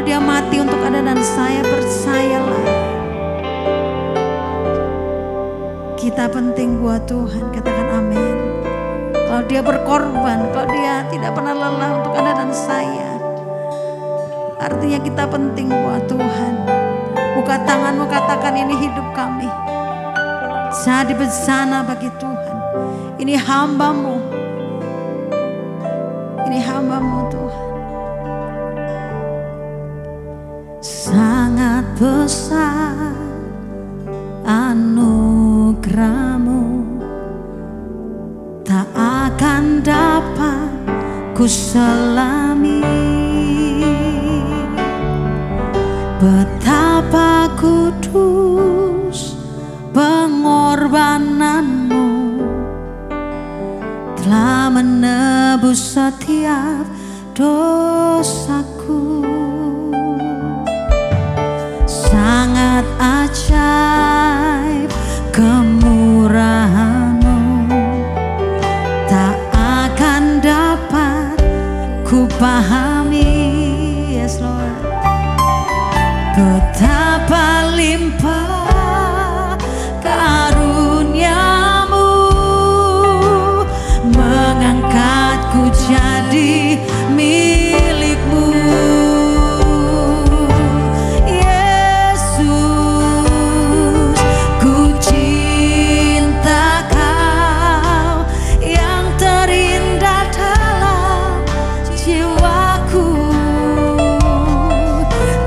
dia mati untuk Anda dan saya, percayalah kita penting buat Tuhan. Katakan amin. Kalau dia berkorban, kalau dia tidak pernah lelah untuk Anda dan saya, artinya kita penting buat Tuhan. Buka tanganmu, katakan ini hidup kami. Jadi bencana bagi Tuhan. Ini hambamu. Ini hambamu Tuhan. Sangat besar anugerah-Mu, tak akan dapat ku selami. Betapa kudus pengorbanan-Mu, telah menebus setiap dosaku. Sangat ajaib kemurahan-Mu, tak akan dapat ku pahami. Yes Lord. Betapa limpah karunia-Mu, mengangkatku jadi milik-Mu. Yesus, ku cinta Kau yang terindah dalam jiwaku.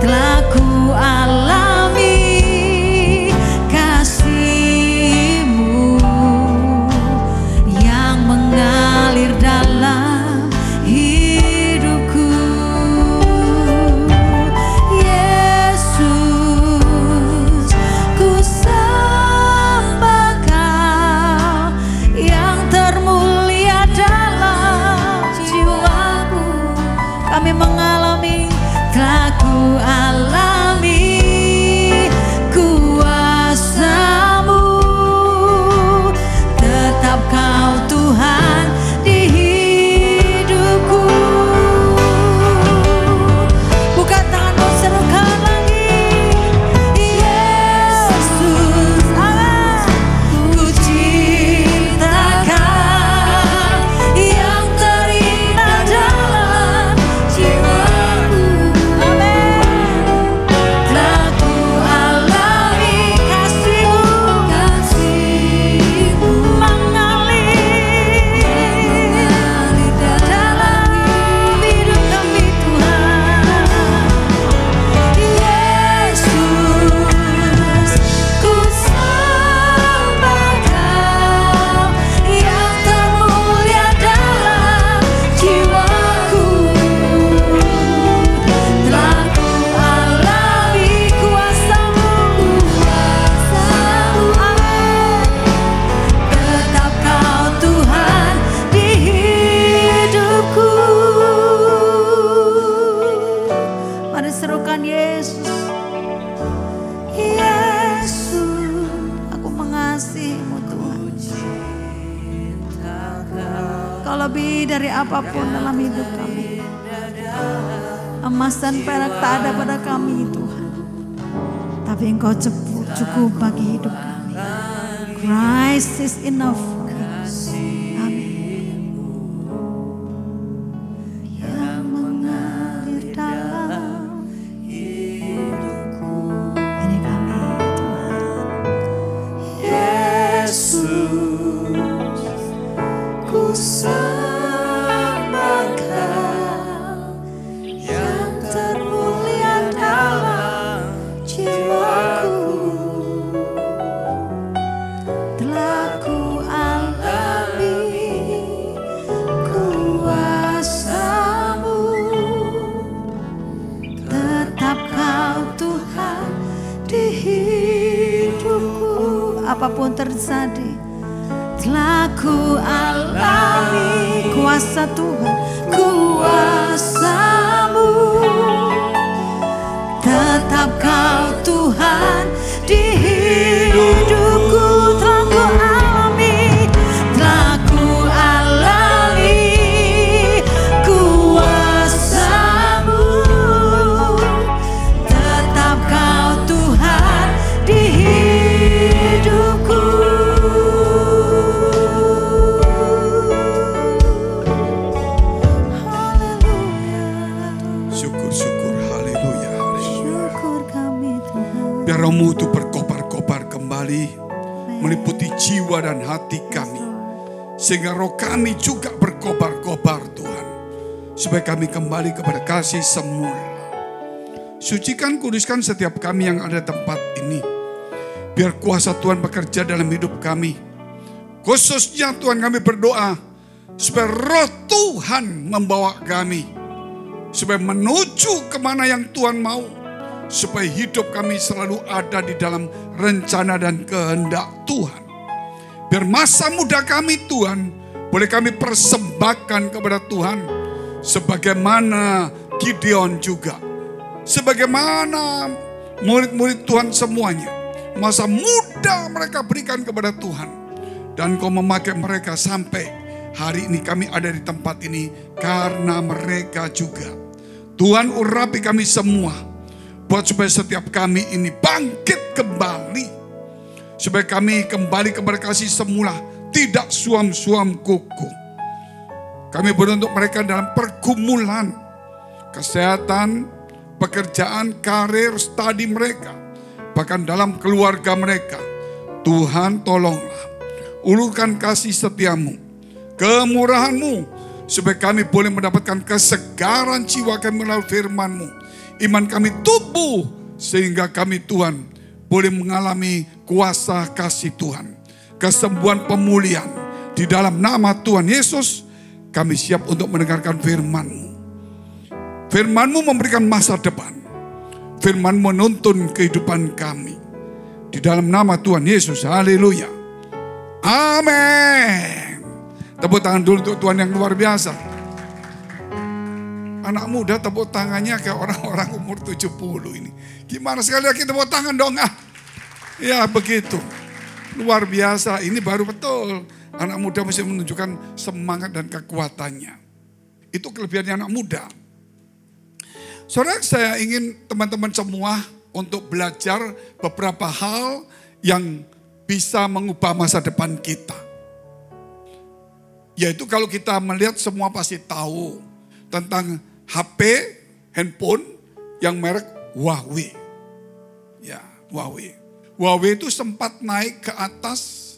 Telah ku alami kasih-Mu yang mengalir dalam hidupku. Yesus, ku sembah Kau yang termulia dalam jiwaku. Kami mengalami, telah ku alami kuasa-Mu. Tetap Kau Tuhan di hidupku. Buka tanganmu, serukan lagi. Yesus, amin. Ku cinta Kau yang terindah dalam jiwaku. Amin. Telah ku alami kasih-Mu mengalir dalam hidup kami Tuhan. Yesus, ku sembah Kau yang termulia dalam jiwaku. Telah ku alami kuasa-Mu. Amin. Tetap Kau Tuhan di hidupku. Mari serukan Yesus. Yesus, aku mengasihi-Mu Tuhan. Kau lebih dari apapun dalam hidup kami. Emas dan perak tak ada pada kami Tuhan, tapi Engkau cukup bagi hidup kami. Christ is enough. Amin. Yang mengalir dalam hidupku. Ini kami Tuhan. Yesus, ku sembah Kau yang termulia dalam jiwaku. Telah ku alami kuasa-Mu. Tetap Kau Tuhan di hidupku. Apapun terjadi, telah ku alami kuasa Tuhan, kuasa-Mu. Tetap Kau Tuhan di hidupku. Telah ku alami, telah ku alami kuasa-Mu Biar rohmu itu berkobar-kobar kembali, meliputi jiwa dan hati kami. Sehingga roh kami juga berkobar-kobar Tuhan. Supaya kami kembali kepada kasih semula. Sucikan, kuduskan setiap kami yang ada di tempat ini. Biar kuasa Tuhan bekerja dalam hidup kami. Khususnya Tuhan kami berdoa. Supaya roh Tuhan membawa kami. Supaya menuju kemana yang Tuhan mau. Supaya hidup kami selalu ada di dalam rencana dan kehendak Tuhan. Biar masa muda kami Tuhan, boleh kami persembahkan kepada Tuhan. Sebagaimana Gideon juga. Sebagaimana murid-murid Tuhan semuanya. Masa muda mereka berikan kepada Tuhan. Dan Kau memakai mereka sampai hari ini kami ada di tempat ini. Karena mereka juga. Tuhan urapi kami semua. Buat supaya setiap kami ini bangkit kembali. Supaya kami kembali kepada kasih semula. Tidak suam-suam kuku. Kami beruntuk mereka dalam pergumulan. Kesehatan, pekerjaan, karir, studi mereka. Bahkan dalam keluarga mereka. Tuhan tolonglah. Ulurkan kasih setiamu. Kemurahanmu. Supaya kami boleh mendapatkan kesegaran jiwa kami melalui firman-Mu. Iman kami tumbuh. Sehingga kami Tuhan boleh mengalami kuasa kasih Tuhan. Kesembuhan, pemulihan. Di dalam nama Tuhan Yesus, kami siap untuk mendengarkan firman-Mu. Firman-Mu memberikan masa depan. Firman-Mu menuntun kehidupan kami. Di dalam nama Tuhan Yesus, haleluya. Amin. Tepuk tangan dulu untuk Tuhan yang luar biasa. Anak muda tepuk tangannya kayak orang-orang umur 70 ini. Gimana sekali lagi tepuk tangan dong. Ya begitu. Luar biasa. Ini baru betul. Anak muda mesti menunjukkan semangat dan kekuatannya. Itu kelebihannya anak muda. Saudara, saya ingin teman-teman semua untuk belajar beberapa hal yang bisa mengubah masa depan kita. Yaitu kalau kita melihat semua pasti tahu tentang HP, handphone yang merek Huawei. Ya, Huawei. Huawei itu sempat naik ke atas,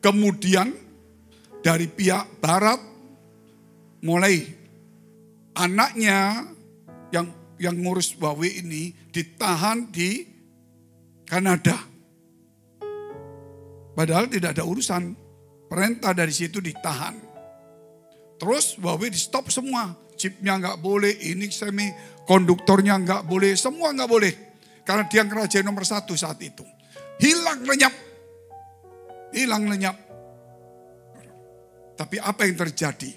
kemudian dari pihak barat mulai anaknya yang ngurus Huawei ini ditahan di Kanada. Padahal tidak ada urusan, perintah dari situ ditahan. Terus Huawei di stop semua. Chipnya nggak boleh, ini semi konduktornya nggak boleh, semua nggak boleh. Karena dia kerajaan nomor 1 saat itu. Hilang lenyap. Hilang lenyap. Tapi apa yang terjadi?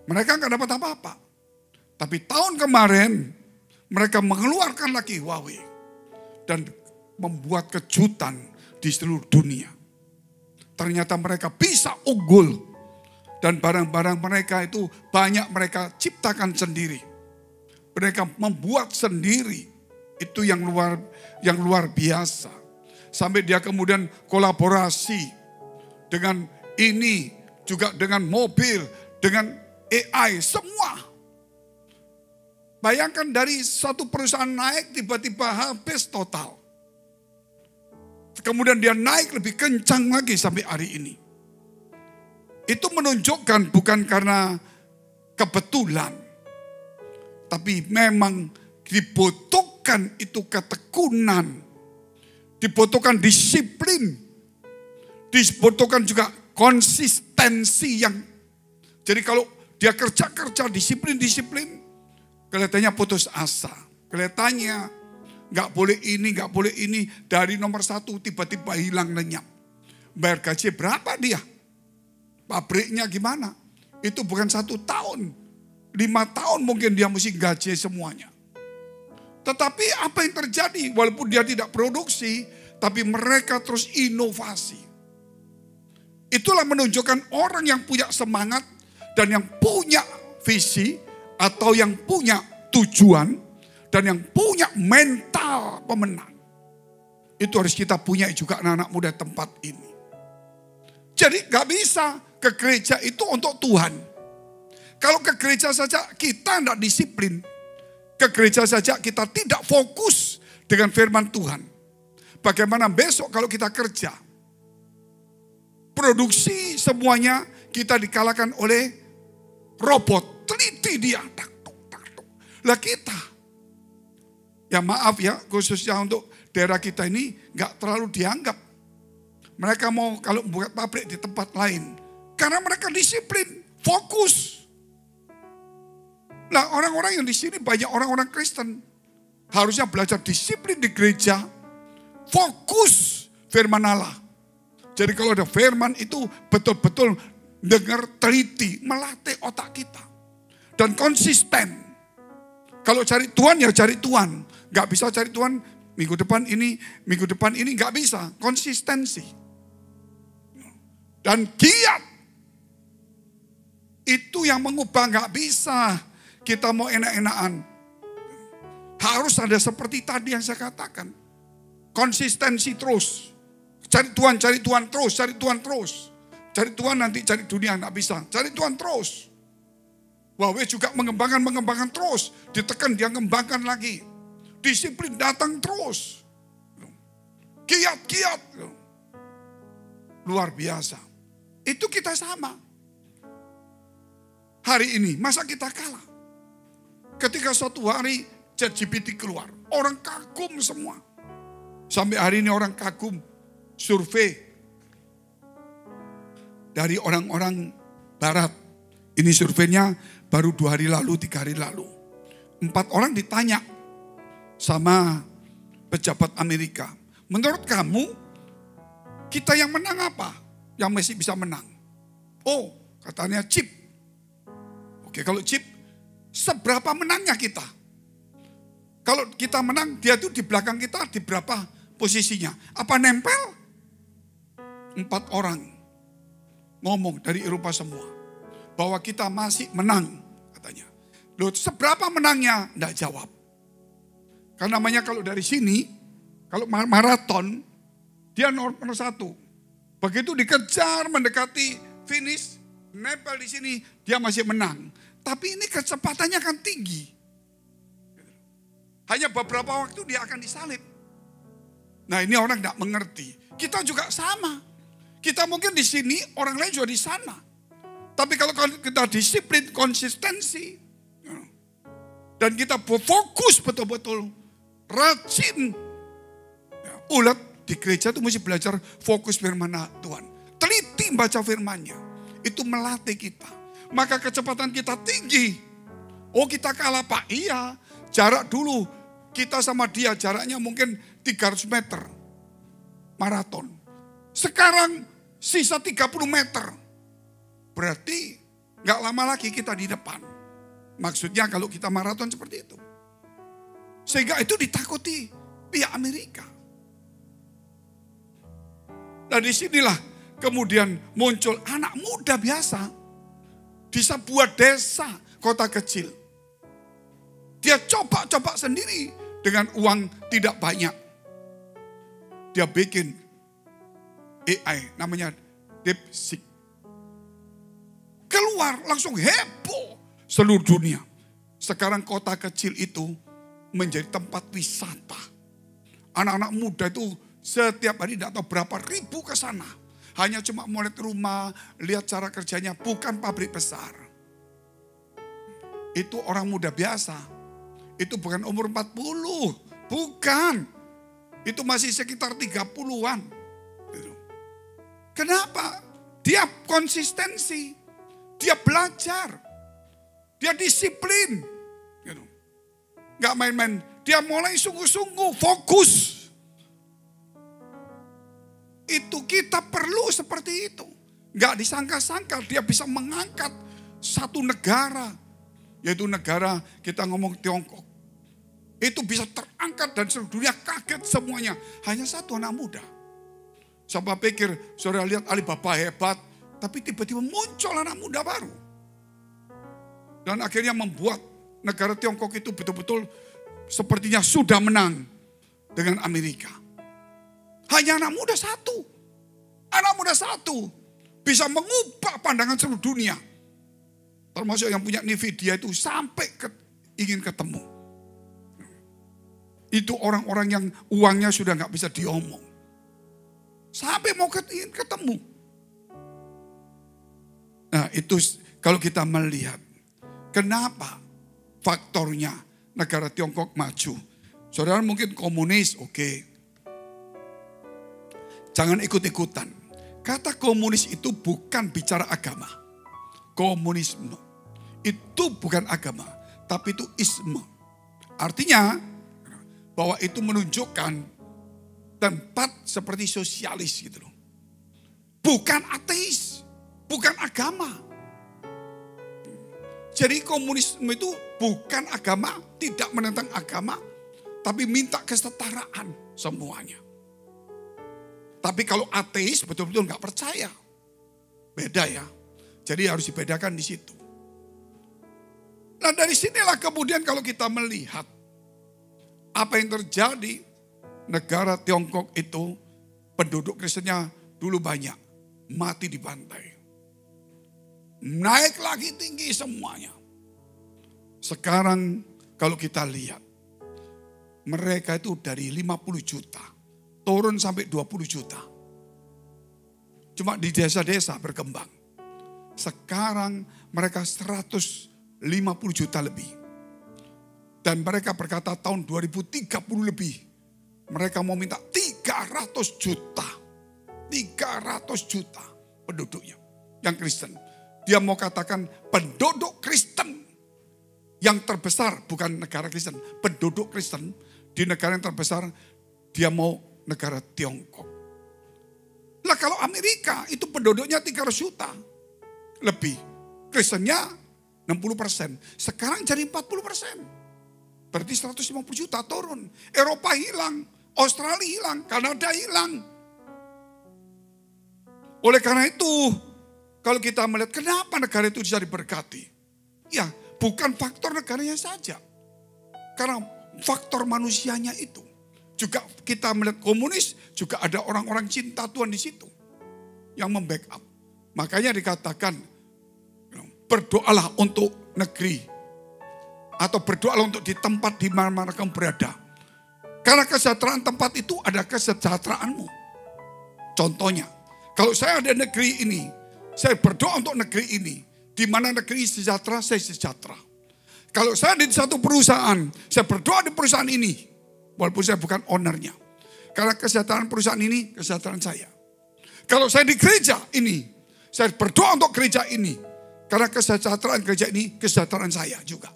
Mereka nggak dapat apa-apa. Tapi tahun kemarin mereka mengeluarkan lagi Huawei. Dan membuat kejutan di seluruh dunia. Ternyata mereka bisa unggul. Dan barang-barang mereka itu banyak mereka ciptakan sendiri. Mereka membuat sendiri. Itu yang luar biasa. Sampai dia kemudian kolaborasi dengan ini. Juga dengan mobil, dengan AI, semua. Bayangkan dari satu perusahaan naik tiba-tiba habis total. Kemudian dia naik lebih kencang lagi sampai hari ini. Itu menunjukkan bukan karena kebetulan. Tapi memang dibutuhkan itu ketekunan. Dibutuhkan disiplin. Dibutuhkan juga konsistensi yang. Jadi kalau dia kerja disiplin. Kelihatannya putus asa. Kelihatannya gak boleh ini. Dari nomor 1 tiba-tiba hilang lenyap. Bayar gaji berapa dia? Pabriknya gimana? Itu bukan 1 tahun. 5 tahun mungkin dia mesti gaji semuanya. Tetapi apa yang terjadi? Walaupun dia tidak produksi, tapi mereka terus inovasi. Itulah menunjukkan orang yang punya semangat dan yang punya visi atau yang punya tujuan dan yang punya mental pemenang. Itu harus kita punya juga anak-anak muda tempat ini. Jadi gak bisa ke gereja itu untuk Tuhan. Kalau ke gereja saja kita tidak disiplin. Ke gereja saja kita tidak fokus dengan firman Tuhan. Bagaimana besok kalau kita kerja, produksi semuanya kita dikalahkan oleh robot. Teliti dia. Lah kita, ya maaf ya, khususnya untuk daerah kita ini gak terlalu dianggap. Mereka mau kalau buat pabrik di tempat lain. Karena mereka disiplin, fokus. Nah orang-orang yang di sini banyak orang-orang Kristen. Harusnya belajar disiplin di gereja. Fokus firman Allah. Jadi kalau ada firman itu betul-betul dengar, teliti, melatih otak kita. Dan konsisten. Kalau cari Tuhan ya cari Tuhan. Gak bisa cari Tuhan minggu depan ini gak bisa. Konsistensi. Dan giat. Itu yang mengubah, gak bisa kita mau enak-enakan. Harus ada seperti tadi yang saya katakan. Konsistensi terus. Cari Tuhan terus, cari Tuhan terus. Cari Tuhan nanti cari dunia gak bisa. Cari Tuhan terus. Huawei juga mengembangkan terus. Ditekan dia mengembangkan lagi. Disiplin datang terus. Giat. Luar biasa. Itu kita sama. Hari ini masa kita kalah. Ketika suatu hari ChatGPT keluar. Orang kagum semua. Sampai hari ini orang kagum. Survei. Dari orang-orang barat. Ini surveinya baru 2 hari lalu, 3 hari lalu. 4 orang ditanya sama pejabat Amerika. Menurut kamu, kita yang menang apa? Yang masih bisa menang? Oh, katanya chip. Oke, kalau chip, seberapa menangnya kita? Kalau kita menang, dia tuh di belakang kita di berapa posisinya? Apa nempel? 4 orang ngomong dari Eropa semua. Bahwa kita masih menang, katanya. Loh, seberapa menangnya? Enggak jawab. Karena namanya kalau dari sini, kalau maraton, dia nomor 1. Begitu dikejar mendekati finish, nempel di sini, dia masih menang. Tapi ini kecepatannya kan tinggi. Hanya beberapa waktu dia akan disalib. Nah ini orang tidak mengerti. Kita juga sama. Kita mungkin di sini, orang lain juga di sana. Tapi kalau kita disiplin, konsistensi. Dan kita fokus betul-betul. Rajin. Ulat di gereja itu mesti belajar fokus firman Tuhan. Teliti baca firmannya. Itu melatih kita. Maka kecepatan kita tinggi. Oh kita kalah Pak, iya. Jarak dulu kita sama dia jaraknya mungkin 300 meter. Maraton. Sekarang sisa 30 meter. Berarti gak lama lagi kita di depan. Maksudnya kalau kita maraton seperti itu. Sehingga itu ditakuti pihak Amerika. Nah disinilah kemudian muncul anak muda biasa. Di sebuah desa, kota kecil. Dia coba-coba sendiri dengan uang tidak banyak. Dia bikin AI namanya DeepSeek. Keluar langsung heboh seluruh dunia. Sekarang kota kecil itu menjadi tempat wisata. Anak-anak muda itu setiap hari tidak tahu berapa ribu ke sana. Hanya cuma mau lihat rumah, lihat cara kerjanya, bukan pabrik besar. Itu orang muda biasa. Itu bukan umur 40, bukan. Itu masih sekitar 30-an. Kenapa? Dia konsistensi. Dia belajar. Dia disiplin. Gak main-main. Dia mulai sungguh-sungguh fokus. Itu kita perlu seperti itu. Gak disangka-sangka dia bisa mengangkat satu negara. Yaitu negara kita ngomong Tiongkok. Itu bisa terangkat dan seluruh dunia kaget semuanya. Hanya satu anak muda. Sampai pikir, saudara lihat Alibaba hebat. Tapi tiba-tiba muncul anak muda baru. Dan akhirnya membuat negara Tiongkok itu betul-betul sepertinya sudah menang dengan Amerika. Hanya anak muda satu. Anak muda satu bisa mengubah pandangan seluruh dunia. Termasuk yang punya Nvidia itu sampai ingin ketemu. Itu orang-orang yang uangnya sudah nggak bisa diomong. Sampai mau ketemu. Nah itu kalau kita melihat. Kenapa faktornya negara Tiongkok maju. Saudara mungkin komunis, oke. Jangan ikut-ikutan. Kata komunis itu bukan bicara agama. Komunisme. Itu bukan agama. Tapi itu isme. Artinya bahwa itu menunjukkan tempat seperti sosialis gitu loh. Bukan ateis, bukan agama. Jadi komunisme itu bukan agama, tidak menentang agama, tapi minta kesetaraan semuanya. Tapi kalau ateis betul-betul nggak percaya, beda ya. Jadi harus dibedakan di situ. Nah dari sinilah kemudian kalau kita melihat apa yang terjadi. Negara Tiongkok itu penduduk Kristennya dulu banyak. Mati di pantai. Naik lagi tinggi semuanya. Sekarang kalau kita lihat. Mereka itu dari 50 juta. Turun sampai 20 juta. Cuma di desa-desa berkembang. Sekarang mereka 150 juta lebih. Dan mereka berkata tahun 2030 lebih. Mereka mau minta 300 juta. 300 juta penduduknya. Yang Kristen. Dia mau katakan penduduk Kristen. Yang terbesar bukan negara Kristen. Penduduk Kristen di negara yang terbesar. Dia mau negara Tiongkok. Lah kalau Amerika itu penduduknya 300 juta. Lebih. Kristennya 60%. Sekarang jadi 40%. Berarti 150 juta turun. Eropa hilang. Australia hilang, Kanada hilang. Oleh karena itu, kalau kita melihat kenapa negara itu bisa diberkati. Ya, bukan faktor negaranya saja. Karena faktor manusianya itu. Juga kita melihat komunis, juga ada orang-orang cinta Tuhan di situ. Yang membackup. Makanya dikatakan, berdoalah untuk negeri. Atau berdoalah untuk di tempat di mana kamu berada. Karena kesejahteraan tempat itu ada kesejahteraanmu. Contohnya, kalau saya ada negeri ini, saya berdoa untuk negeri ini. Di mana negeri sejahtera, saya sejahtera. Kalau saya di satu perusahaan, saya berdoa di perusahaan ini. Walaupun saya bukan ownernya. Karena kesejahteraan perusahaan ini, kesejahteraan saya. Kalau saya di gereja ini, saya berdoa untuk gereja ini. Karena kesejahteraan gereja ini, kesejahteraan saya juga.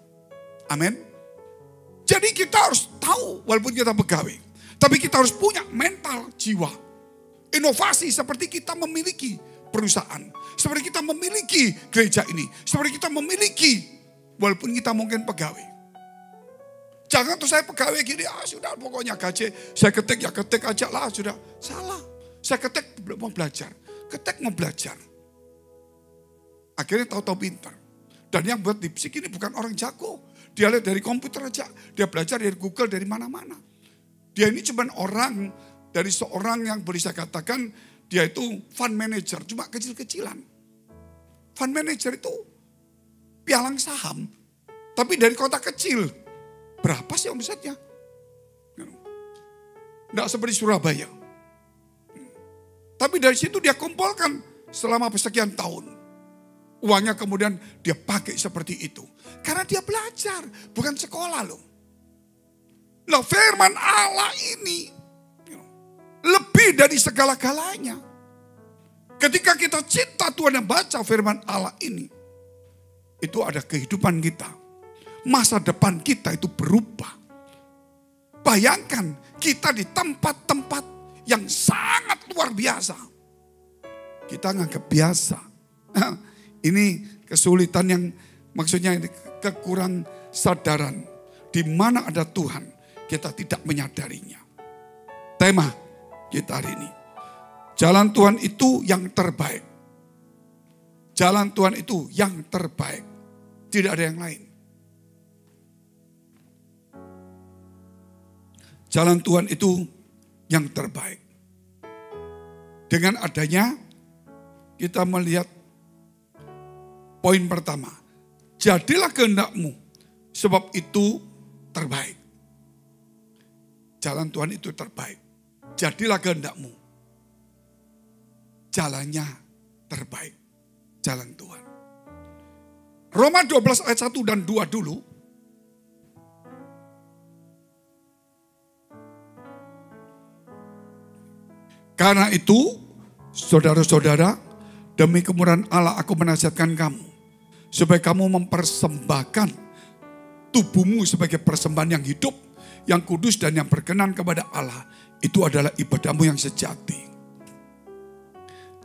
Amin. Jadi kita harus tahu walaupun kita pegawai. Tapi kita harus punya mental jiwa. Inovasi seperti kita memiliki perusahaan. Seperti kita memiliki gereja ini. Seperti kita memiliki walaupun kita mungkin pegawai. Jangan tuh saya pegawai gini, sudah pokoknya gaji. Saya ketik ya ketik aja lah sudah. Salah. Saya ketik mau belajar. Ketik mau belajar. Akhirnya tahu-tahu pintar. Dan yang buat dipsik ini bukan orang jago. Dia lihat dari komputer aja. Dia belajar dari Google, dari mana-mana. Dia ini cuma orang, dari seorang yang boleh saya katakan, dia itu fund manager, cuma kecil-kecilan. Fund manager itu pialang saham. Tapi dari kota kecil, berapa sih omsetnya? Tidak seperti Surabaya. Tapi dari situ dia kumpulkan selama sekian tahun. Uangnya kemudian dia pakai seperti itu. Karena dia belajar, bukan sekolah loh. Loh firman Allah ini lebih dari segala-galanya. Ketika kita cinta Tuhan dan baca firman Allah ini. Itu ada kehidupan kita. Masa depan kita itu berubah. Bayangkan kita di tempat-tempat yang sangat luar biasa. Kita nganggap biasa. Ini kesulitan yang maksudnya kekurang sadaran. Di mana ada Tuhan, kita tidak menyadarinya. Tema kita hari ini. Jalan Tuhan itu yang terbaik. Jalan Tuhan itu yang terbaik. Tidak ada yang lain. Jalan Tuhan itu yang terbaik. Dengan adanya kita melihat poin pertama, jadilah kehendakmu, sebab itu terbaik. Jalan Tuhan itu terbaik. Jadilah kehendak-Mu. Jalannya terbaik. Jalan Tuhan. Roma 12 ayat 1 dan 2 dulu. Karena itu, saudara-saudara, demi kemurahan Allah aku menasihatkan kamu, supaya kamu mempersembahkan tubuhmu sebagai persembahan yang hidup, yang kudus dan yang berkenan kepada Allah. Itu adalah ibadahmu yang sejati.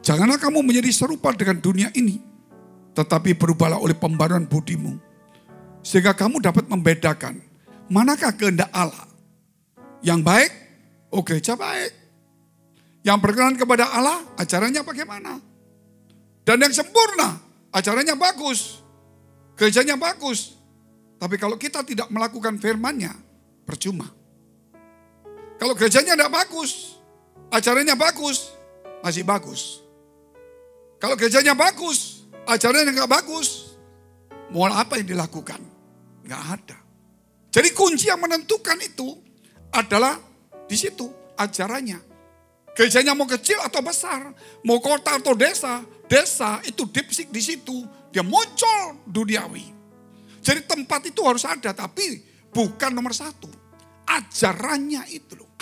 Janganlah kamu menjadi serupa dengan dunia ini, tetapi berubahlah oleh pembaruan budimu, sehingga kamu dapat membedakan manakah kehendak Allah. Yang baik, oh gereja baik. Yang berkenan kepada Allah, acaranya bagaimana? Dan yang sempurna, acaranya bagus. Gerejanya bagus. Tapi kalau kita tidak melakukan firman-Nya, percuma. Kalau gerejanya tidak bagus, acaranya bagus, masih bagus. Kalau gerejanya bagus, acaranya nggak bagus, mau apa yang dilakukan? Nggak ada. Jadi kunci yang menentukan itu adalah di situ ajarannya. Gerejanya mau kecil atau besar, mau kota atau desa, desa itu dipsik di situ, dia muncul duniawi. Jadi tempat itu harus ada, tapi bukan nomor satu. Ajarannya itu loh.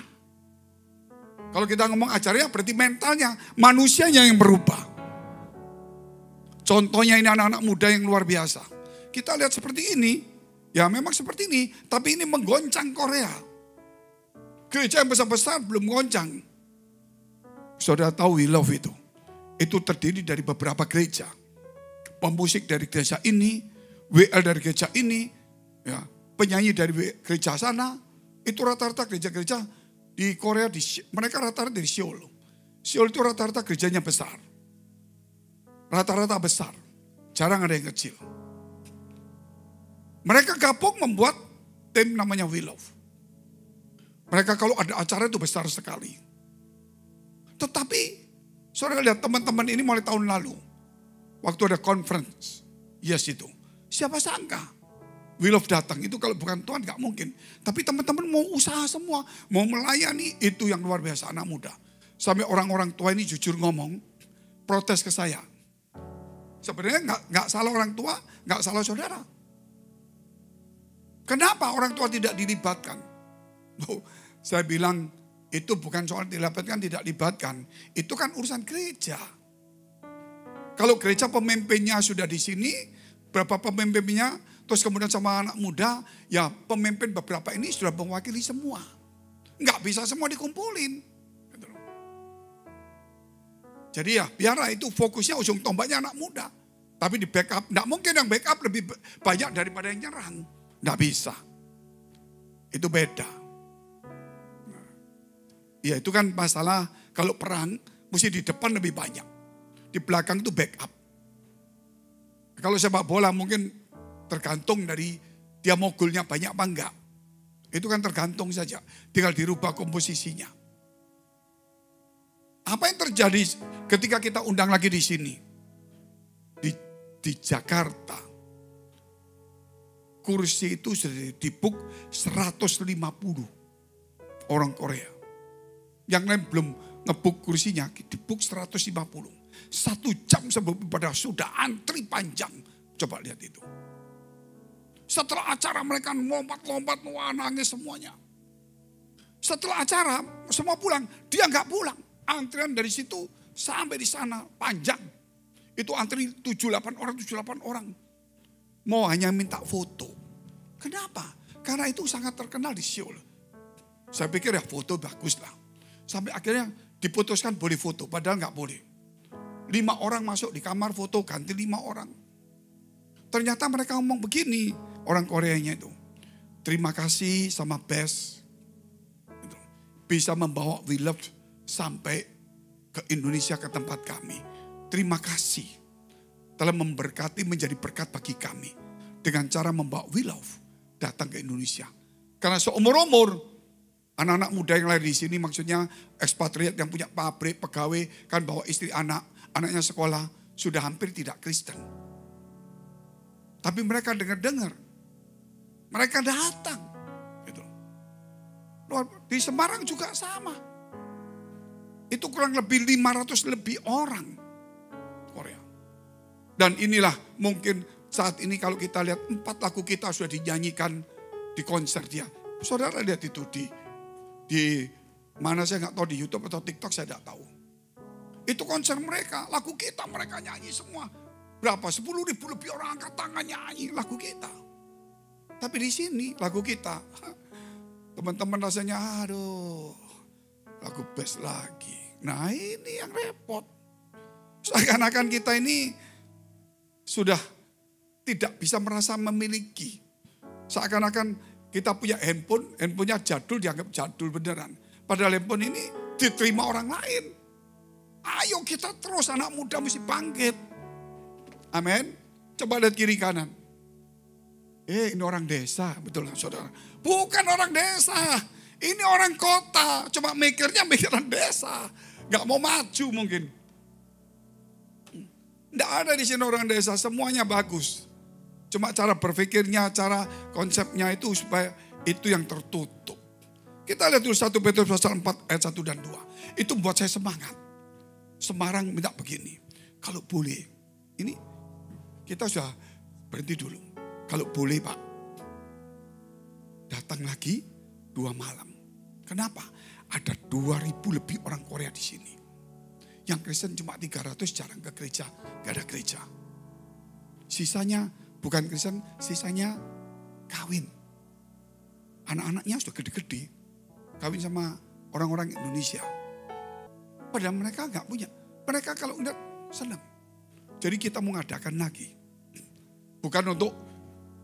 Kalau kita ngomong ajarannya berarti mentalnya, manusianya yang berubah. Contohnya ini anak-anak muda yang luar biasa. Kita lihat seperti ini, ya memang seperti ini, tapi ini menggoncang Korea. Gereja yang besar-besar belum goncang. Saudara tahu We Love itu terdiri dari beberapa gereja. Pemusik dari gereja ini, WL dari gereja ini, ya, penyanyi dari gereja sana. Itu rata-rata gereja-gereja di Korea, mereka rata-rata dari Seoul. Seoul itu rata-rata gerejanya besar. Rata-rata besar, jarang ada yang kecil. Mereka gabung membuat tim namanya We Love. Mereka kalau ada acara itu besar sekali. Tetapi, saudara lihat teman-teman ini mulai tahun lalu. Waktu ada conference, yes itu. Siapa sangka? We Love datang, itu kalau bukan Tuhan gak mungkin. Tapi teman-teman mau usaha semua, mau melayani, itu yang luar biasa anak muda. Sampai orang-orang tua ini jujur ngomong, protes ke saya. Sebenarnya gak salah orang tua, gak salah saudara. Kenapa orang tua tidak dilibatkan? Saya bilang, itu bukan soal dilibatkan, tidak libatkan. Itu kan urusan gereja. Kalau gereja pemimpinnya sudah di sini, berapa pemimpinnya, terus kemudian sama anak muda, ya pemimpin beberapa ini sudah mewakili semua. Nggak bisa semua dikumpulin. Jadi ya biarlah itu fokusnya ujung tombaknya anak muda. Tapi di backup, nggak mungkin yang backup lebih banyak daripada yang nyerang. Nggak bisa. Itu beda. Ya itu kan masalah kalau perang mesti di depan lebih banyak. Di belakang itu backup. Kalau sepak bola mungkin tergantung dari dia mogulnya banyak apa enggak. Itu kan tergantung saja. Tinggal dirubah komposisinya. Apa yang terjadi ketika kita undang lagi di sini? Di Jakarta. Kursi itu sudah dibuk 150 orang Korea. Yang lain belum ngebuk kursinya, dibuk 150. 1 jam sebelum ibadah sudah antri panjang. Coba lihat itu. Setelah acara mereka lompat-lompat, nangis semuanya. Setelah acara semua pulang, dia nggak pulang. Antrian dari situ sampai di sana panjang. Itu antri 78 orang. Mau hanya minta foto. Kenapa? Karena itu sangat terkenal di Seoul. Saya pikir ya foto bagus lah. Sampai akhirnya diputuskan boleh foto, padahal nggak boleh. 5 orang masuk di kamar foto, ganti 5 orang. Ternyata mereka ngomong begini, orang Koreanya itu. Terima kasih sama Best. Bisa membawa We Love sampai ke Indonesia, ke tempat kami. Terima kasih. Telah memberkati, menjadi berkat bagi kami. Dengan cara membawa We Love datang ke Indonesia. Karena seumur-umur, anak-anak muda yang lahir di sini, maksudnya ekspatriat yang punya pabrik, pegawai, kan bawa istri anaknya sekolah, sudah hampir tidak Kristen. Tapi mereka dengar-dengar, mereka datang. Gitu. Di Semarang juga sama. Itu kurang lebih 500 lebih orang Korea. Dan inilah mungkin saat ini kalau kita lihat 4 lagu kita sudah dinyanyikan di konser dia. Saudara lihat itu di mana saya nggak tahu, di YouTube atau TikTok saya tidak tahu. Itu konser mereka, lagu kita mereka nyanyi semua. Berapa? 10.000 lebih orang angkat tangan nyanyi lagu kita. Tapi di sini lagu kita, teman-teman rasanya aduh, lagu best lagi. Nah ini yang repot. Seakan-akan kita ini sudah tidak bisa merasa memiliki. Seakan-akan kita punya handphonenya jadul, dianggap jadul beneran. Padahal handphone ini diterima orang lain. Ayo kita terus, anak muda mesti bangkit. Amin. Coba lihat kiri kanan. Ini orang desa, betul lah saudara. Bukan orang desa, ini orang kota. Coba mikiran desa. Gak mau maju mungkin. Tidak ada di sini orang desa, semuanya bagus. Cuma cara berpikirnya, cara konsepnya itu supaya itu yang tertutup. Kita lihat dulu 1 Petrus pasal 4 ayat 1 dan 2. Itu buat saya semangat. Semarang minta begini. Kalau boleh, ini kita sudah berhenti dulu. Kalau boleh Pak, datang lagi 2 malam. Kenapa? Ada 2.000 lebih orang Korea di sini. Yang Kristen cuma 300 jarang ke gereja, gak ada gereja. Sisanya bukan Kristen, sisanya kawin. Anak-anaknya sudah gede-gede, kawin sama orang-orang Indonesia. Padahal mereka gak punya. Mereka kalau enggak senang. Jadi kita mengadakan lagi. Bukan untuk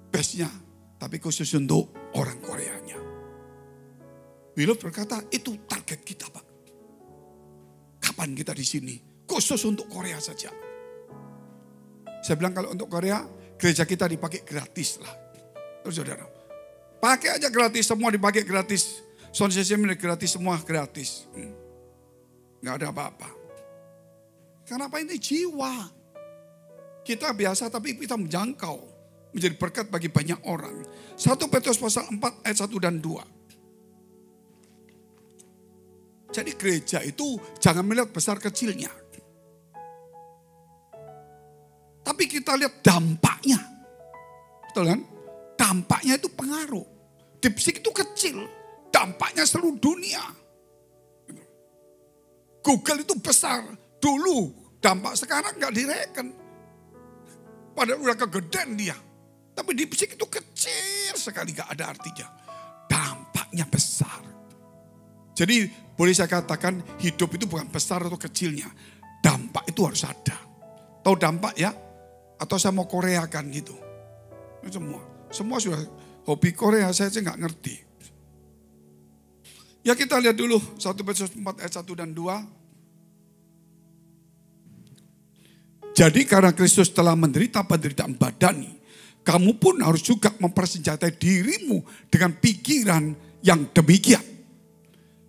base-nya, tapi khusus untuk orang Koreanya. Willow berkata, itu target kita Pak. Kapan kita di sini? Khusus untuk Korea saja. Saya bilang kalau untuk Korea, gereja kita dipakai gratis lah. Terus saudara, pakai aja gratis, semua dipakai gratis. Sound system gratis, semua gratis. Gak ada apa-apa. Kenapa ini jiwa? Kita biasa tapi kita menjangkau. Menjadi berkat bagi banyak orang. 1 Petrus pasal 4 ayat 1 dan 2. Jadi gereja itu jangan melihat besar kecilnya. Tapi kita lihat dampaknya. Betul kan? Dampaknya itu pengaruh. Dipsik itu kecil. Dampaknya seluruh dunia. Google itu besar. Dulu dampak, sekarang gak direken. Padahal udah kegedean dia. Tapi dipsik itu kecil sekali, gak ada artinya. Dampaknya besar. Jadi boleh saya katakan hidup itu bukan besar atau kecilnya. Dampak itu harus ada. Tahu dampak ya? Atau saya mau Koreakan gitu. Semua sudah hobi Korea, saya sih gak ngerti. Ya kita lihat dulu 1 Petrus 4 ayat 1 dan 2. Jadi karena Kristus telah menderita penderitaan badani, kamu pun harus juga mempersenjatai dirimu dengan pikiran yang demikian.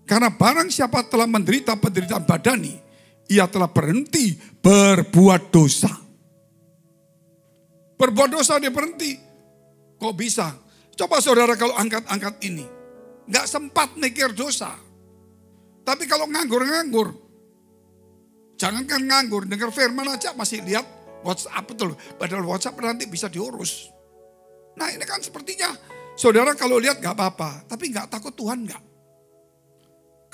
Karena barang siapa telah menderita penderitaan badani, ia telah berhenti berbuat dosa. Berbuat dosa dia berhenti. Kok bisa? Coba saudara kalau angkat-angkat ini. Gak sempat mikir dosa. Tapi kalau nganggur-nganggur. Jangankan nganggur, dengar firman aja masih lihat WhatsApp betul. Padahal WhatsApp nanti bisa diurus. Nah ini kan sepertinya saudara kalau lihat gak apa-apa. Tapi gak takut Tuhan gak?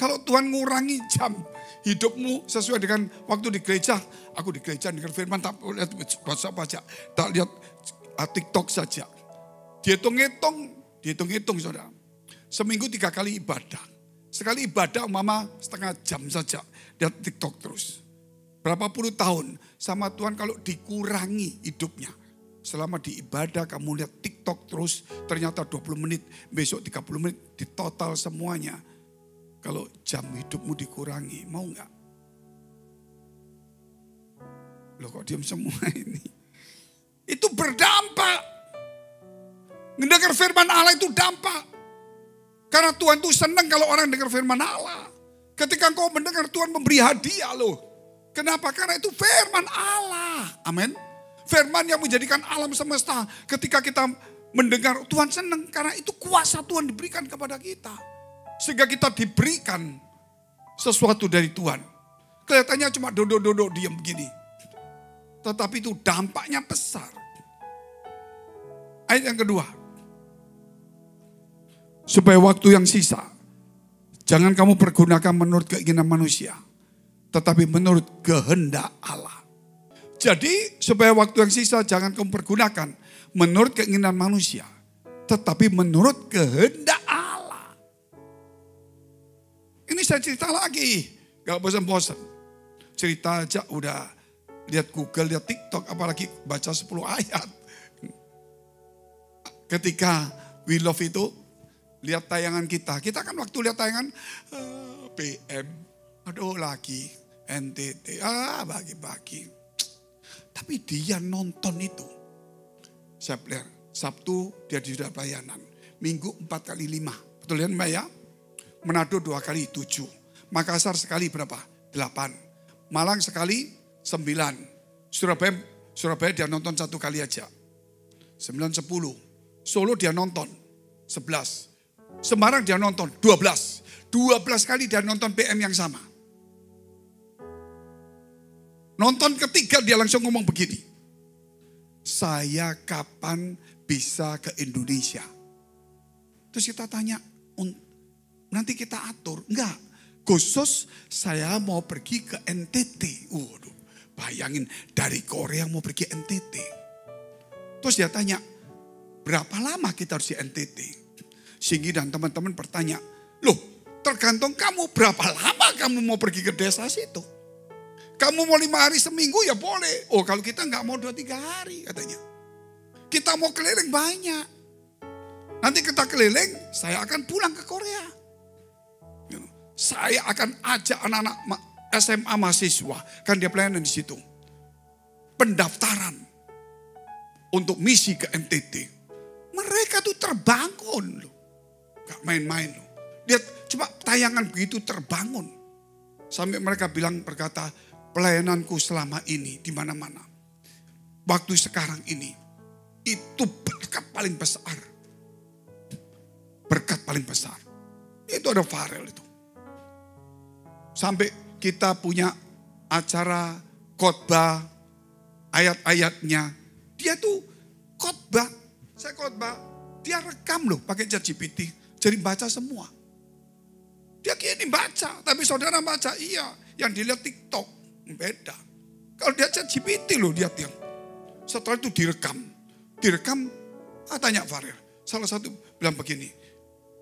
Kalau Tuhan ngurangi jam hidupmu sesuai dengan waktu di gereja. Aku di gereja dengar firman tak lihat WhatsApp aja. Tak lihat TikTok saja. Dihitung-hitung saudara. Seminggu 3 kali ibadah. Sekali ibadah mama setengah jam saja. Lihat TikTok terus. Berapa puluh tahun sama Tuhan kalau dikurangi hidupnya. Selama di ibadah kamu lihat TikTok terus. Ternyata 20 menit, besok 30 menit. Di total semuanya. Kalau jam hidupmu dikurangi, mau gak? Loh kok diam semua ini? Itu berdampak. Mendengar firman Allah itu dampak. Karena Tuhan itu senang kalau orang dengar firman Allah. Ketika engkau mendengar Tuhan memberi hadiah loh. Kenapa? Karena itu firman Allah. Amin. Firman yang menjadikan alam semesta. Ketika kita mendengar Tuhan senang. Karena itu kuasa Tuhan diberikan kepada kita. Sehingga kita diberikan sesuatu dari Tuhan. Kelihatannya cuma duduk-duduk diam begini. Tetapi itu dampaknya besar. Ayat yang kedua. Supaya waktu yang sisa, jangan kamu pergunakan menurut keinginan manusia, tetapi menurut kehendak Allah. Jadi supaya waktu yang sisa jangan kamu pergunakan menurut keinginan manusia, tetapi menurut kehendak Allah. Ini saya cerita lagi, gak bosan-bosan. Cerita aja udah lihat Google, lihat TikTok, apalagi baca 10 ayat. Ketika We Love itu, lihat tayangan kita kan waktu lihat tayangan PM, aduh lagi NTT, bagi-bagi. Tapi dia nonton itu. Saya lihat, Sabtu dia sudah pelayanan. Minggu 4 kali 5. Betul ya Mbak ya? Manado 2 kali 7. Makassar sekali berapa? 8. Malang sekali 9. Surabaya dia nonton 1 kali aja. 9, 10. Solo dia nonton 11. Semarang dia nonton 12. 12 kali dia nonton PM yang sama. Nonton ketiga dia langsung ngomong begini. Saya kapan bisa ke Indonesia? Terus kita tanya, nanti kita atur. Enggak, khusus saya mau pergi ke NTT. Waduh, bayangin dari Korea mau pergi NTT. Terus dia tanya, berapa lama kita harus di NTT? Singgi dan teman-teman bertanya, loh tergantung kamu berapa lama kamu mau pergi ke desa situ. Kamu mau 5 hari seminggu ya boleh. Oh kalau kita nggak mau 2-3 hari katanya. Kita mau keliling banyak. Nanti kita keliling, saya akan pulang ke Korea. Saya akan ajak anak-anak SMA mahasiswa, kan dia pelayanan di situ. Pendaftaran untuk misi ke NTT. Mereka tuh terbangun loh. Gak main-main loh. Lihat cuma tayangan begitu terbangun. Sampai mereka berkata, pelayananku selama ini di mana-mana. Waktu sekarang ini itu berkat paling besar. Berkat paling besar. Itu ada Farel itu. Sampai kita punya acara khotbah, ayat-ayatnya. Dia tuh khotbah, saya khotbah, dia rekam loh pakai ChatGPT. Jadi baca semua. Dia gini baca, tapi saudara baca iya. Yang dilihat TikTok, beda. Kalau dia ChatGPT loh dia tiang. Setelah itu direkam. Tanya Farel. Salah satu bilang begini,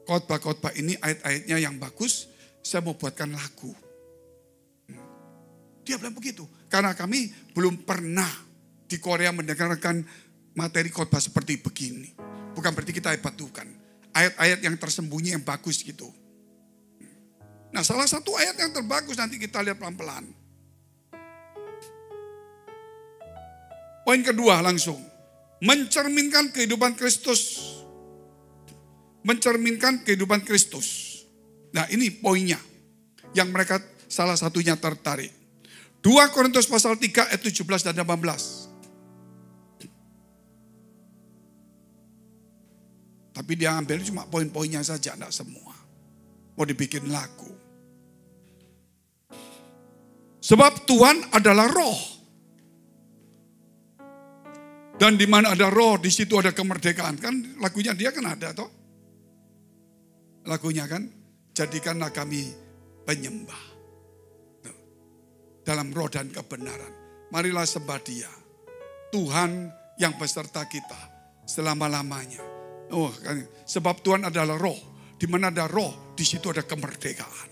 khotbah-khotbah ini ayat-ayatnya yang bagus, saya mau buatkan lagu. Dia bilang begitu. Karena kami belum pernah di Korea mendengarkan materi khotbah seperti begini. Bukan berarti kita hebat, bukan. Ayat-ayat yang tersembunyi yang bagus gitu. Nah salah satu ayat yang terbagus nanti kita lihat pelan-pelan. Poin kedua langsung. Mencerminkan kehidupan Kristus. Mencerminkan kehidupan Kristus. Nah ini poinnya. Yang mereka salah satunya tertarik. 2 Korintus pasal 3 ayat 17 dan 18. Tapi dia ambil cuma poin-poinnya saja, enggak semua. Mau dibikin lagu. Sebab Tuhan adalah roh. Dan di mana ada roh, di situ ada kemerdekaan. Kan lagunya dia kan ada toh. Lagunya kan, jadikanlah kami penyembah. Dalam roh dan kebenaran. Marilah sembah dia. Tuhan yang beserta kita selama-lamanya. Oh, kan, sebab Tuhan adalah roh. Di mana ada roh, di situ ada kemerdekaan.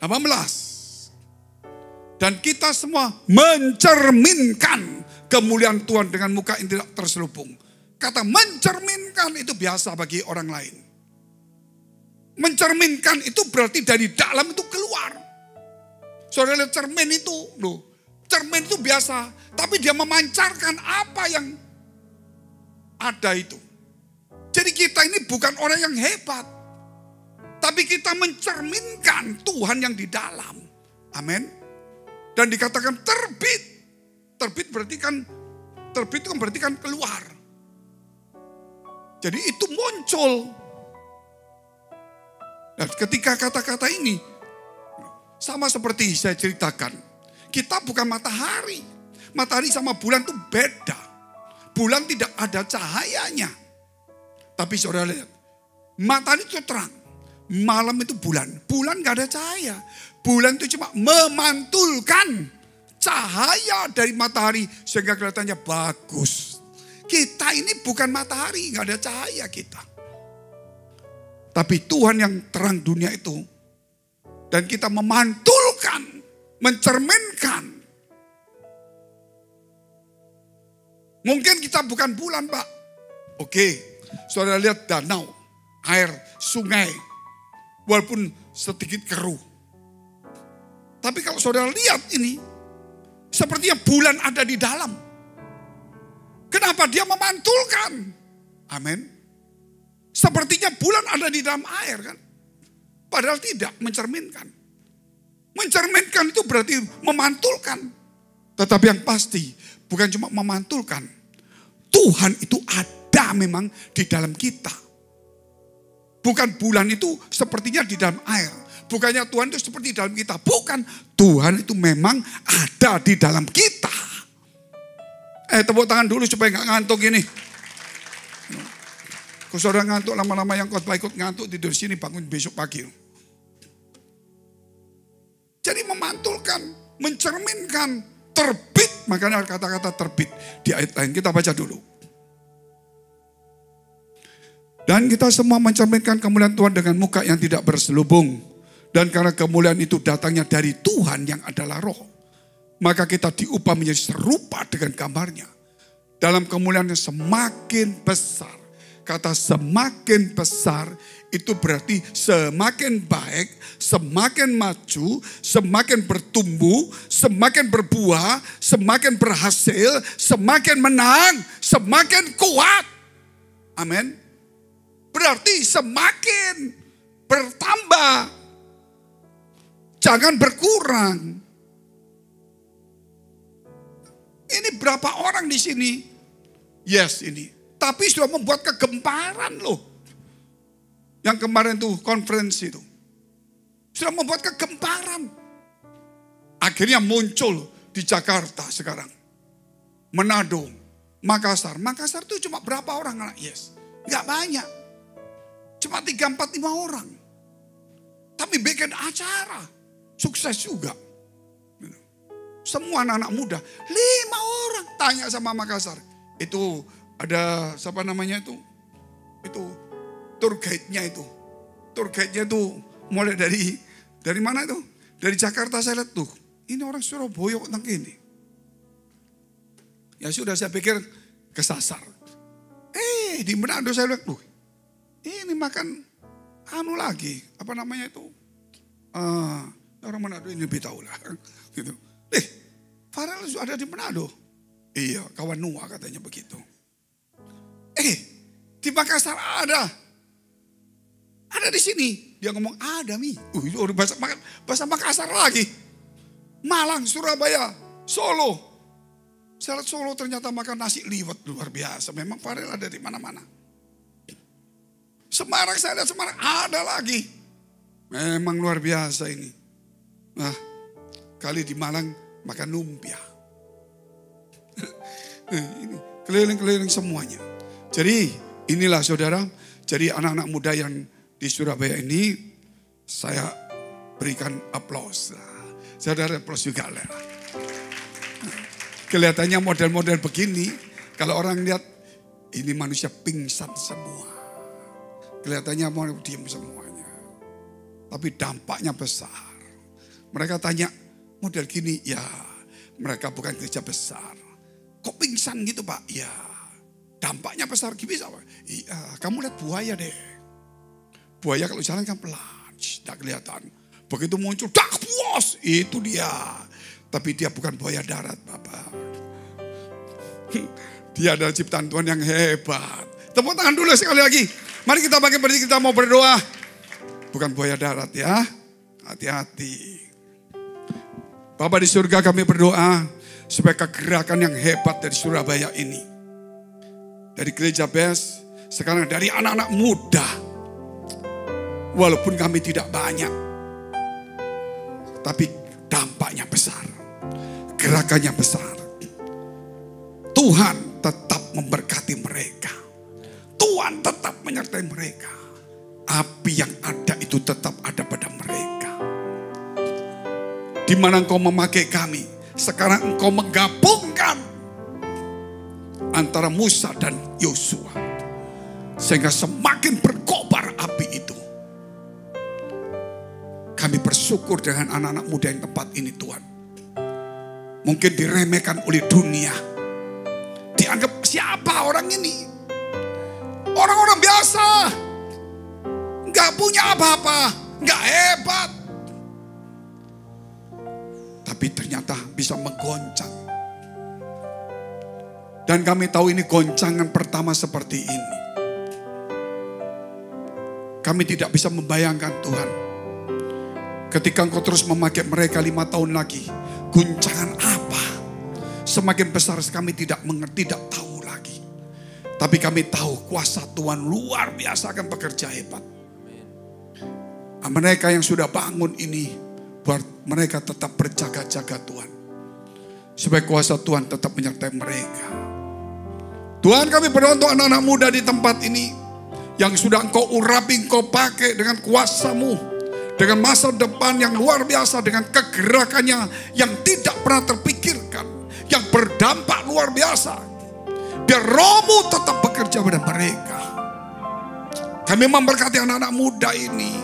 18. Dan kita semua mencerminkan kemuliaan Tuhan dengan muka yang tidak terselubung. Kata mencerminkan itu biasa bagi orang lain. Mencerminkan itu berarti dari dalam itu keluar. Saudara lihat cermin itu, loh, cermin itu biasa. Tapi dia memancarkan apa yang ada itu. Jadi kita ini bukan orang yang hebat. Tapi kita mencerminkan Tuhan yang di dalam. Amin. Dan dikatakan terbit. Terbit berarti kan, terbit itu berarti kan keluar. Jadi itu muncul. Nah, ketika kata-kata ini sama seperti saya ceritakan, kita bukan matahari. Matahari sama bulan itu beda. Bulan tidak ada cahayanya. Tapi saudara lihat, matahari itu terang. Malam itu bulan. Bulan gak ada cahaya. Bulan itu cuma memantulkan cahaya dari matahari sehingga kelihatannya bagus. Kita ini bukan matahari, gak ada cahaya kita. Tapi Tuhan yang terang dunia itu. Dan kita memantulkan, mencerminkan. Mungkin kita bukan bulan, Pak. Oke, saudara lihat danau, air, sungai. Walaupun sedikit keruh. Tapi kalau saudara lihat ini, sepertinya bulan ada di dalam. Kenapa dia memantulkan? Amin. Sepertinya bulan ada di dalam air kan. Padahal tidak, mencerminkan. Mencerminkan itu berarti memantulkan. Tetapi yang pasti, bukan cuma memantulkan. Tuhan itu ada memang di dalam kita. Bukan bulan itu sepertinya di dalam air. Bukannya Tuhan itu seperti di dalam kita. Bukan, Tuhan itu memang ada di dalam kita. Tepuk tangan dulu supaya gak ngantuk ini. Kalau saudara ngantuk lama-lama yang khotbah ikut ngantuk tidur sini bangun besok pagi. Jadi memantulkan, mencerminkan, terbit. Makanya kata-kata terbit di ayat lain. Kita baca dulu. Dan kita semua mencerminkan kemuliaan Tuhan dengan muka yang tidak berselubung. Dan karena kemuliaan itu datangnya dari Tuhan yang adalah roh. Maka kita diubah menjadi serupa dengan gambarnya. Dalam kemuliaan yang semakin besar. Kata semakin besar itu berarti semakin baik, semakin maju, semakin bertumbuh, semakin berbuah, semakin berhasil, semakin menang, semakin kuat. Amin. Berarti semakin bertambah. Jangan berkurang. Ini berapa orang di sini? Yes ini. Tapi sudah membuat kegemparan loh. Yang kemarin tuh konferensi itu. Sudah membuat kegemparan. Akhirnya muncul di Jakarta sekarang. Manado, Makassar. Makassar tuh cuma berapa orang anak? Yes. Gak banyak. Cuma 3, 4, 5 orang. Tapi bikin acara. Sukses juga. Semua anak-anak muda. 5 orang. Tanya sama Makassar. Itu ada siapa namanya itu? Itu tour guide-nya itu. Tour guide-nya itu mulai dari mana itu? Dari Jakarta saya lihat tuh. Ini orang Surabaya kok tentang ini. Ya sudah saya pikir kesasar. Di Manado saya lihat tuh. Ini makan anu lagi, apa namanya itu? Orang Manado ini lebih tahu lah. Gitu. Farel ada di Manado. Iya, kawan Nuah katanya begitu. Di Makassar ada. Ada di sini. Dia ngomong ada Mi. Itu bahasa Makassar lagi. Malang, Surabaya, Solo. Saya lihat Solo ternyata makan nasi liwet luar biasa. Memang Farel ada di mana-mana. Semarang saya lihat Semarang ada lagi. Memang luar biasa ini. Nah, kali di Malang makan lumpia. Ini keliling-keliling semuanya. Jadi inilah saudara. Jadi anak-anak muda yang di Surabaya ini saya berikan aplaus. Saudara aplaus juga lah. Kelihatannya model-model begini. Kalau orang lihat ini manusia pingsan semua. Kelihatannya mau diam semuanya. Tapi dampaknya besar. Mereka tanya, model gini, ya mereka bukan gereja besar. Kok pingsan gitu Pak? Ya dampaknya besar. Bisa Pak? Iya, kamu lihat buaya deh. Buaya kalau jalan kan pelan, tidak kelihatan. Begitu muncul, dak puas, itu dia. Tapi dia bukan buaya darat Bapak. Dia adalah ciptaan Tuhan yang hebat. Tepuk tangan dulu sekali lagi. Mari kita bagi berdiri, kita mau berdoa. Bukan buaya darat ya. Hati-hati. Bapa di surga kami berdoa. Supaya kegerakan yang hebat dari Surabaya ini. Dari gereja BES. Sekarang dari anak-anak muda. Walaupun kami tidak banyak, tapi dampaknya besar, gerakannya besar. Tuhan tetap memberkati mereka. Tuhan tetap menyertai mereka. Api yang ada itu tetap ada pada mereka. Di mana Engkau memakai kami, sekarang Engkau menggabungkan antara Musa dan Yosua, sehingga semakin berkobar api itu. Kami bersyukur dengan anak-anak muda yang tempat ini, Tuhan. Mungkin diremehkan oleh dunia. Dianggap siapa orang ini? Orang-orang biasa. Gak punya apa-apa. Gak hebat. Tapi ternyata bisa menggoncang. Dan kami tahu ini goncangan pertama seperti ini. Kami tidak bisa membayangkan, Tuhan, ketika Engkau terus memakai mereka 5 tahun lagi, guncangan apa? Semakin besar kami tidak mengerti, tidak tahu lagi. Tapi kami tahu kuasa Tuhan luar biasa akan bekerja hebat. Mereka yang sudah bangun ini, buat mereka tetap berjaga-jaga, Tuhan. Supaya kuasa Tuhan tetap menyertai mereka. Tuhan, kami berdoa untuk anak-anak muda di tempat ini, yang sudah Engkau urapi, Engkau pakai dengan kuasa-Mu, dengan masa depan yang luar biasa, dengan kegerakannya yang tidak pernah terpikirkan, yang berdampak luar biasa. Biar Roh-Mu tetap bekerja pada mereka. Kami memberkati anak-anak muda ini,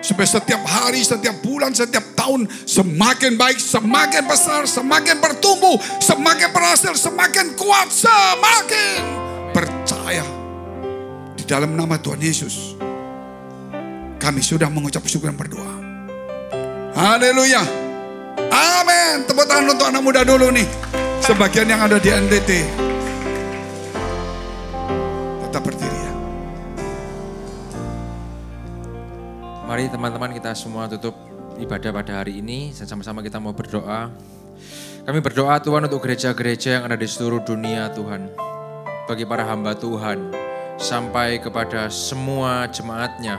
supaya setiap hari, setiap bulan, setiap tahun semakin baik, semakin besar, semakin bertumbuh, semakin berhasil, semakin kuat, semakin percaya. Di dalam nama Tuhan Yesus, kami sudah mengucap syukur dan berdoa. Haleluya. Amin. Tepuk tangan untuk anak muda dulu nih. Sebagian yang ada di NTT. Tetap berdiri ya. Mari teman-teman kita semua tutup ibadah pada hari ini. Sama-sama kita mau berdoa. Kami berdoa Tuhan untuk gereja-gereja yang ada di seluruh dunia, Tuhan. Bagi para hamba Tuhan. Sampai kepada semua jemaatnya.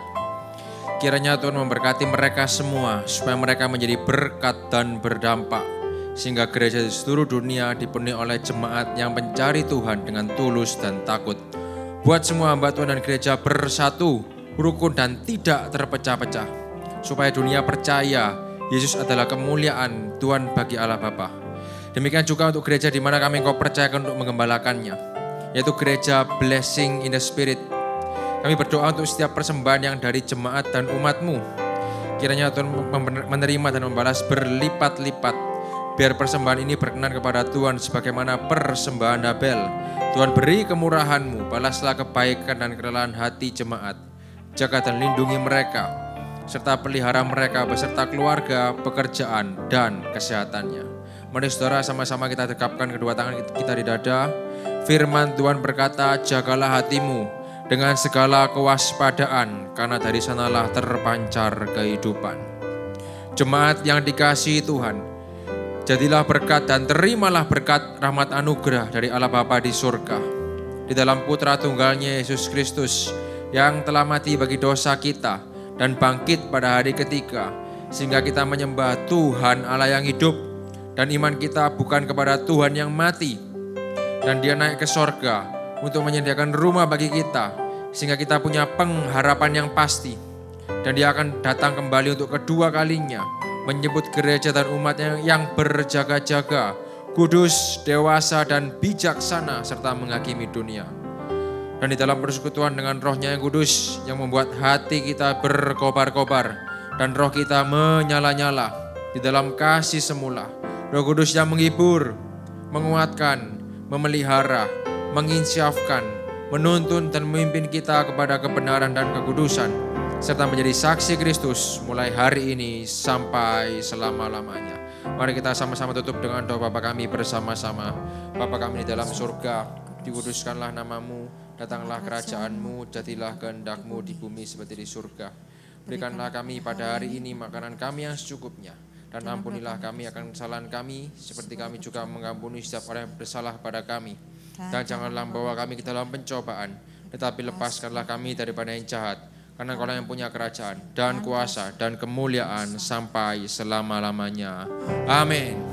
Kiranya Tuhan memberkati mereka semua, supaya mereka menjadi berkat dan berdampak. Sehingga gereja di seluruh dunia dipenuhi oleh jemaat yang mencari Tuhan dengan tulus dan takut. Buat semua hamba Tuhan dan gereja bersatu, rukun dan tidak terpecah-pecah. Supaya dunia percaya Yesus adalah kemuliaan Tuhan bagi Allah Bapa. Demikian juga untuk gereja di mana kami Engkau percayakan untuk mengembalakannya, yaitu gereja Blessing in the Spirit. Kami berdoa untuk setiap persembahan yang dari jemaat dan umat-Mu. Kiranya Tuhan menerima dan membalas berlipat-lipat. Biar persembahan ini berkenan kepada Tuhan sebagaimana persembahan Habel. Tuhan beri kemurahan-Mu, balaslah kebaikan dan kerelaan hati jemaat. Jaga dan lindungi mereka, serta pelihara mereka beserta keluarga, pekerjaan, dan kesehatannya. Mari saudara sama-sama kita dekapkan kedua tangan kita di dada. Firman Tuhan berkata, jagalah hatimu dengan segala kewaspadaan, karena dari sanalah terpancar kehidupan. Jemaat yang dikasihi Tuhan, jadilah berkat dan terimalah berkat rahmat anugerah dari Allah Bapa di surga. Di dalam Putra Tunggalnya Yesus Kristus, yang telah mati bagi dosa kita dan bangkit pada hari ketiga, sehingga kita menyembah Tuhan Allah yang hidup, dan iman kita bukan kepada Tuhan yang mati. Dan dia naik ke sorga untuk menyediakan rumah bagi kita, sehingga kita punya pengharapan yang pasti. Dan dia akan datang kembali untuk kedua kalinya, menyebut gereja dan umatnya yang berjaga-jaga, kudus, dewasa, dan bijaksana, serta menghakimi dunia. Dan di dalam persekutuan dengan Roh-Nya yang kudus, yang membuat hati kita berkobar-kobar, dan roh kita menyala-nyala di dalam kasih semula. Roh Kudus yang menghibur, menguatkan, memelihara, menginsyafkan, menuntun dan memimpin kita kepada kebenaran dan kekudusan, serta menjadi saksi Kristus mulai hari ini sampai selama-lamanya. Mari kita sama-sama tutup dengan doa Bapa kami bersama-sama. Bapa kami di dalam surga, dikuduskanlah nama-Mu, datanglah kerajaan-Mu, jadilah kehendak-Mu di bumi seperti di surga. Berikanlah kami pada hari ini makanan kami yang secukupnya, dan ampunilah kami akan kesalahan kami, seperti kami juga mengampuni setiap orang yang bersalah pada kami. Dan janganlah membawa kami ke dalam pencobaan, tetapi lepaskanlah kami daripada yang jahat. Karena Engkau yang punya kerajaan dan kuasa dan kemuliaan sampai selama-lamanya. Amin.